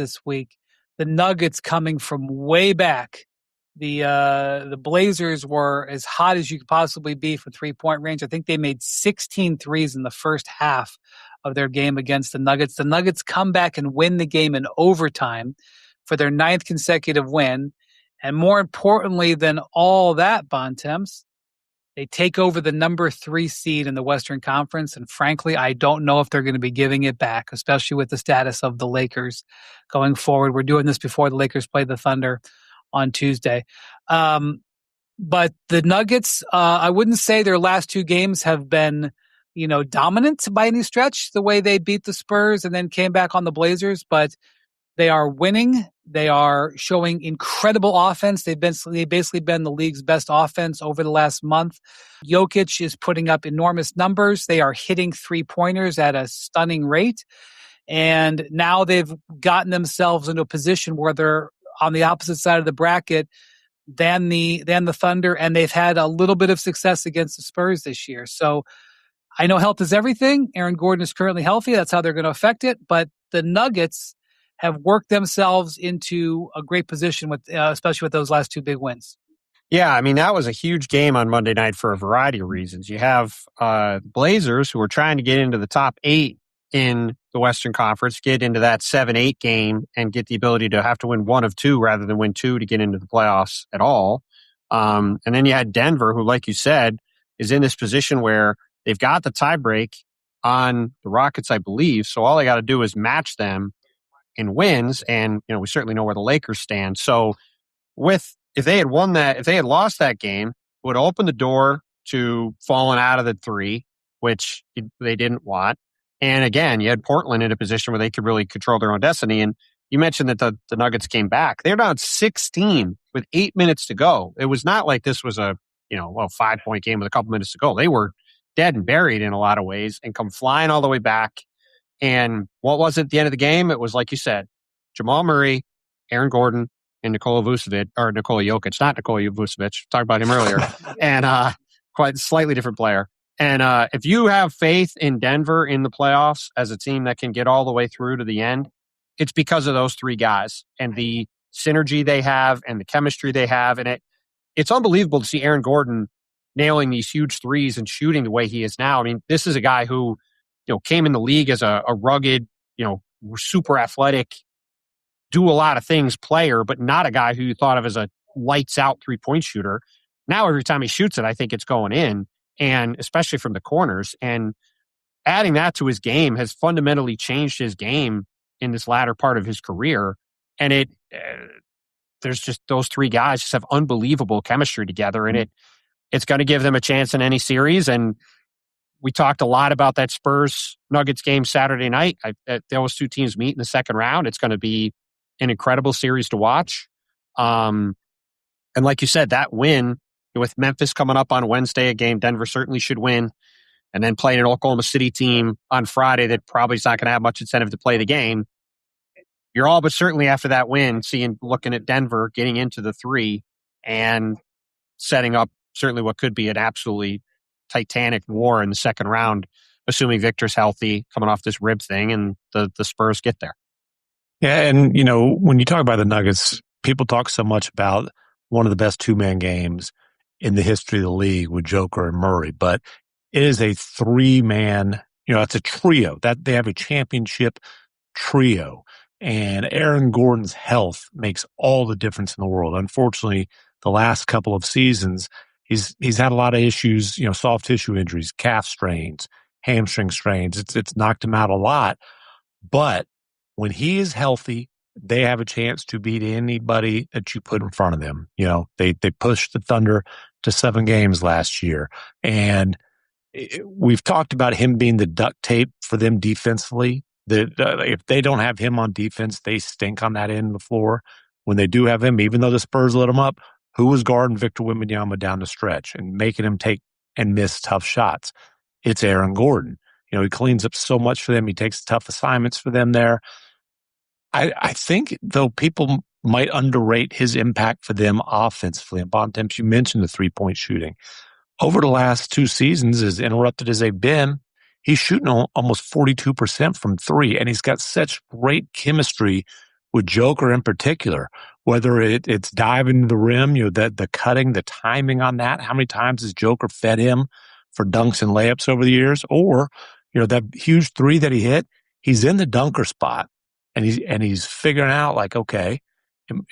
this week. The Nuggets coming from way back. The Blazers were as hot as you could possibly be from 3-point range. I think they made 16 threes in the first half of their game against the Nuggets. The Nuggets come back and win the game in overtime for their 9th consecutive win. And more importantly than all that, Bontemps, they take over the number 3 seed in the Western Conference. And frankly, I don't know if they're going to be giving it back, especially with the status of the Lakers going forward. We're doing this before the Lakers play the Thunder on Tuesday. But the Nuggets, I wouldn't say their last 2 games have been, dominant by any stretch, the way they beat the Spurs and then came back on the Blazers, but they are winning. They are showing incredible offense. They've basically been the league's best offense over the last month. Jokić is putting up enormous numbers. They are hitting 3-pointers at a stunning rate. And now they've gotten themselves into a position where they're on the opposite side of the bracket than the Thunder, and they've had a little bit of success against the Spurs this year. So I know health is everything. Aaron Gordon is currently healthy. That's how they're going to affect it. But the Nuggets have worked themselves into a great position with, especially with those last 2 big wins. Yeah, I mean, that was a huge game on Monday night for a variety of reasons. You have Blazers who are trying to get into the top 8 in the Western Conference, get into that 7-8 game and get the ability to have to win 1 of 2 rather than win 2 to get into the playoffs at all. And then you had Denver, who, like you said, is in this position where they've got the tiebreak on the Rockets, I believe. So all they got to do is match them in wins. And, we certainly know where the Lakers stand. So if they had lost that game, it would open the door to falling out of the 3, which they didn't want. And again, you had Portland in a position where they could really control their own destiny. And you mentioned that the Nuggets came back. They're down 16 with 8 minutes to go. It was not like this was a 5-point game with a couple minutes to go. They were dead and buried in a lot of ways and come flying all the way back. And what was it at the end of the game? It was, like you said, Jamal Murray, Aaron Gordon, and Nikola Jokić, not Nikola Vucevic. Talked about him earlier. And quite slightly different player. And if you have faith in Denver in the playoffs as a team that can get all the way through to the end, it's because of those 3 guys and the synergy they have and the chemistry they have. And it's unbelievable to see Aaron Gordon nailing these huge threes and shooting the way he is now. I mean, this is a guy who, came in the league as a rugged, super athletic, do a lot of things player, but not a guy who you thought of as a lights out 3-point shooter. Now, every time he shoots it, I think it's going in. And especially from the corners. And adding that to his game has fundamentally changed his game in this latter part of his career. And there's just those 3 guys just have unbelievable chemistry together. And it's going to give them a chance in any series. And we talked a lot about that Spurs-Nuggets game Saturday night. Those 2 teams meet in the second round. It's going to be an incredible series to watch. And like you said, that win, with Memphis coming up on Wednesday, a game Denver certainly should win, and then playing an Oklahoma City team on Friday that probably is not going to have much incentive to play the game. You're all but certainly after that win, looking at Denver getting into the 3 and setting up certainly what could be an absolutely titanic war in the second round, assuming Victor's healthy, coming off this rib thing, and the Spurs get there. Yeah, and when you talk about the Nuggets, people talk so much about one of the best 2-man games in the history of the league with Joker and Murray, but it is a 3-man, it's a trio that they have a championship trio, and Aaron Gordon's health makes all the difference in the world. Unfortunately, the last couple of seasons, he's had a lot of issues, soft tissue injuries, calf strains, hamstring strains. It's knocked him out a lot, but when he is healthy, they have a chance to beat anybody that you put in front of them. They pushed the Thunder to 7 games last year. And we've talked about him being the duct tape for them defensively. If they don't have him on defense, they stink on that end of the floor. When they do have him, even though the Spurs let him up, who was guarding Victor Wembanyama down the stretch and making him take and miss tough shots? It's Aaron Gordon. He cleans up so much for them. He takes tough assignments for them there. I think, though, people might underrate his impact for them offensively. And Bontemps, you mentioned the 3-point shooting. Over the last 2 seasons, as interrupted as they've been, he's shooting almost 42% from 3, and he's got such great chemistry with Joker in particular, whether it's diving to the rim, the cutting, the timing on that. How many times has Joker fed him for dunks and layups over the years? Or, that huge three that he hit, he's in the dunker spot and he's figuring out like, okay,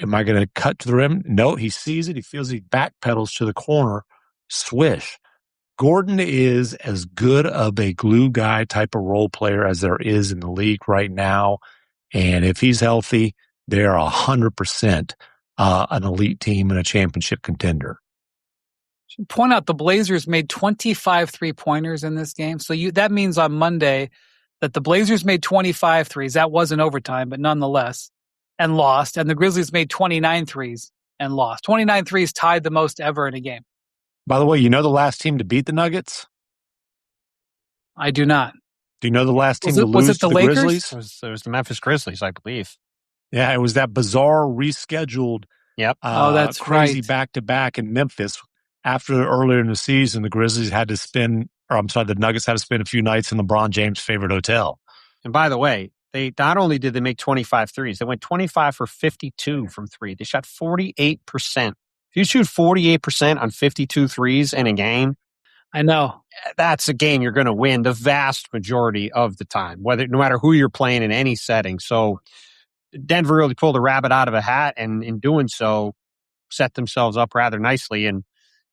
am I going to cut to the rim? No, he sees it. He feels he backpedals to the corner, swish. Gordon is as good of a glue guy type of role player as there is in the league right now. And if he's healthy, they're 100% an elite team and a championship contender. Point out the Blazers made 25 3-pointers in this game. So that means on Monday that the Blazers made 25 threes. That wasn't overtime, but nonetheless, and lost. And the Grizzlies made 29 threes and lost. 29 threes tied the most ever in a game. By the way, you know the last team to beat the Nuggets? I do not. Do you know the last team to lose was it to the Lakers? Grizzlies? It was the Memphis Grizzlies, I believe. Yeah, it was that bizarre rescheduled that's crazy right. back-to-back in Memphis. After earlier in the season, the Nuggets had to spend a few nights in LeBron James' favorite hotel. And by the way, they not only did they make 25 threes, they went 25 for 52 from three. They shot 48%. If you shoot 48% on 52 threes in a game, I know that's a game you're going to win the vast majority of the time, no matter who you're playing in any setting. So Denver really pulled a rabbit out of a hat, and in doing so, set themselves up rather nicely. And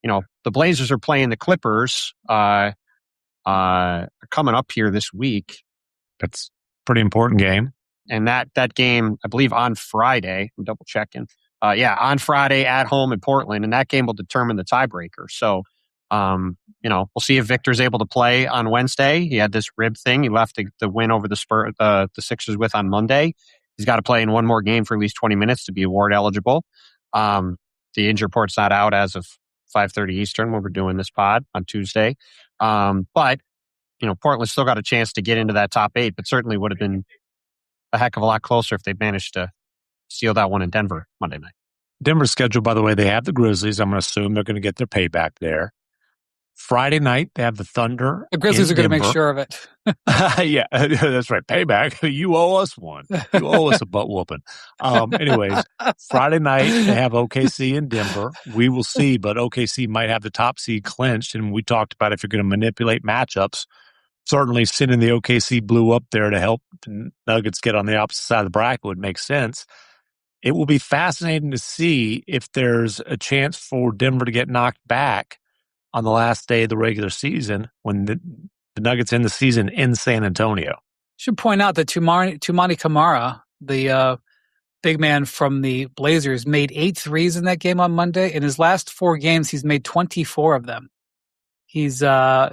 the Blazers are playing the Clippers coming up here this week. That's a pretty important game. And that game, I believe, on Friday. I'm double checking. On Friday at home in Portland, and that game will determine the tiebreaker. So, we'll see if Victor's able to play on Wednesday. He had this rib thing. He left the win over the Sixers with on Monday. He's got to play in one more game for at least 20 minutes to be award eligible. The injury report's not out as of 5:30 Eastern when we're doing this pod on Tuesday. But Portland still got a chance to get into that top 8, but certainly would have been a heck of a lot closer if they managed to steal that one in Denver Monday night. Denver's schedule, by the way, they have the Grizzlies. I'm going to assume they're going to get their payback there. Friday night, they have the Thunder. The Grizzlies are going to make sure of it. Yeah, that's right. Payback. You owe us one. You owe us a butt whooping. Anyways, Friday night, they have OKC in Denver. We will see, but OKC might have the top seed clinched. And we talked about if you're going to manipulate matchups, certainly sending the OKC Blue up there to help the Nuggets get on the opposite side of the bracket would make sense. It will be fascinating to see if there's a chance for Denver to get knocked back on the last day of the regular season when the Nuggets end the season in San Antonio. Should point out that Tumani Kamara, the big man from the Blazers, made 8 threes in that game on Monday. In his last 4 games, he's made 24 of them. He's got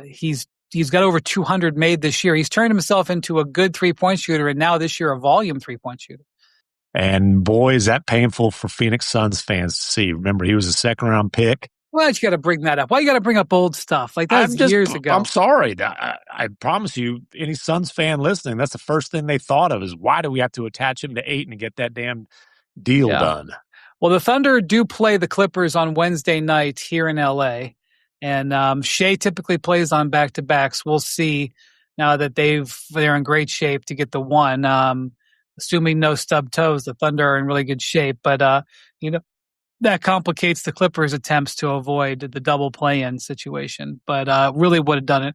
over 200 made this year. He's turned himself into a good 3-point shooter, and now this year a volume 3-point shooter. And boy, is that painful for Phoenix Suns fans to see. Remember, he was a second-round pick. Why you got to bring that up? Why you got to bring up old stuff? Like that was years ago. I'm sorry. I promise you, any Suns fan listening, that's the first thing they thought of is why do we have to attach him to 8 and get that damn deal done? Well, the Thunder do play the Clippers on Wednesday night here in L.A., and Shea typically plays on back-to-backs. We'll see now that they're in great shape to get the one. Assuming no stub toes, the Thunder are in really good shape. But, that complicates the Clippers' attempts to avoid the double play-in situation. But really would have done it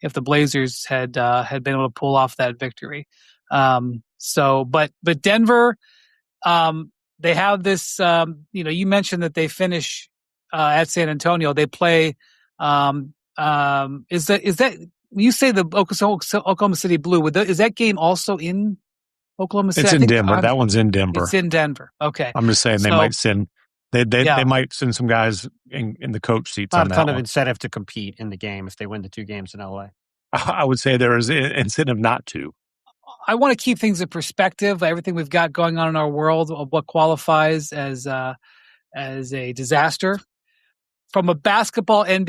if the Blazers had been able to pull off that victory. But Denver, they have this. You mentioned that they finish at San Antonio. They play. Is that you say the Oklahoma City Blue? Is that game also in Oklahoma City? It's in Denver. That one's in Denver. It's in Denver. Okay. I'm just saying they might send. They might send some guys in the coach seats on that one. Not a ton of incentive to compete in the game if they win the 2 games in LA. I would say there is incentive not to. I want to keep things in perspective. Everything we've got going on in our world of what qualifies as a disaster. From a basketball NBA